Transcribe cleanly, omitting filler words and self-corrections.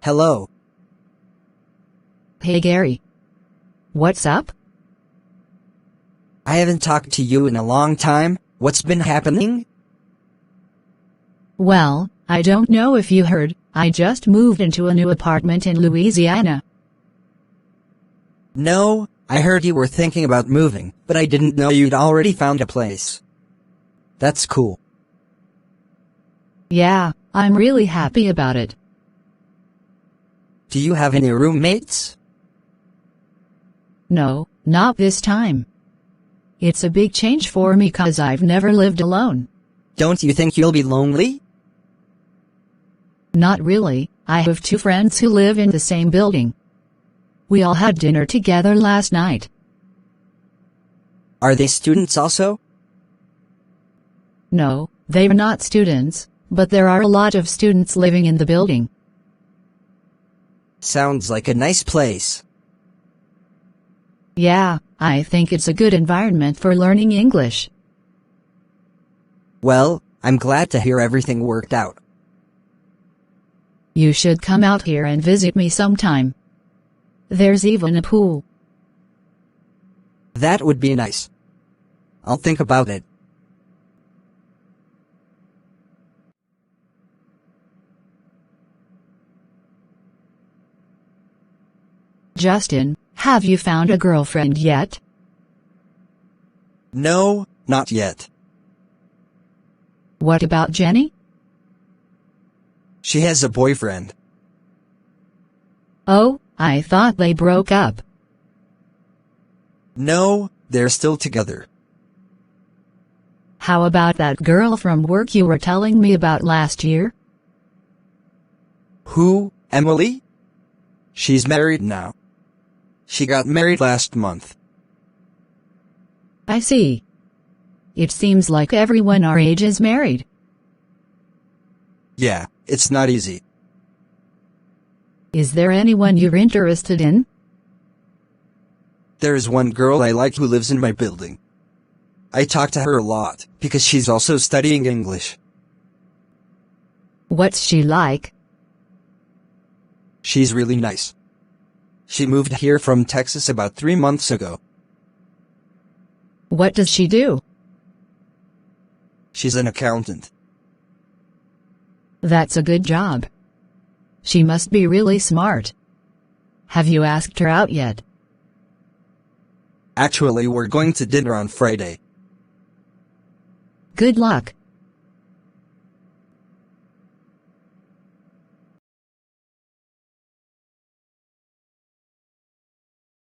Hello. Hey Gary. What's up? I haven't talked to you in a long time. What's been happening? Well, I don't know if you heard, I just moved into a new apartment in Louisiana. No, I heard you were thinking about moving, but I didn't know you'd already found a place. That's cool. Yeah, I'm really happy about it. Do you have any roommates? No, not this time. It's a big change for me 'cause I've never lived alone. Don't you think you'll be lonely? Not really, I have two friends who live in the same building. We all had dinner together last night. Are they students also? No, they're not students, but there are a lot of students living in the building. Sounds like a nice place. Yeah, I think it's a good environment for learning English. Well, I'm glad to hear everything worked out. You should come out here and visit me sometime. There's even a pool. That would be nice. I'll think about it. Justin, have you found a girlfriend yet? No, not yet. What about Jenny? She has a boyfriend. Oh, I thought they broke up. No, they're still together. How about that girl from work you were telling me about last year? Who, Emily? She's married now. She got married last month. I see. It seems like everyone our age is married. Yeah, it's not easy. Is there anyone you're interested in? There's one girl I like who lives in my building. I talk to her a lot, because she's also studying English. What's she like? She's really nice. She moved here from Texas about 3 months ago. What does she do? She's an accountant. That's a good job. She must be really smart. Have you asked her out yet? Actually, we're going to dinner on Friday. Good luck.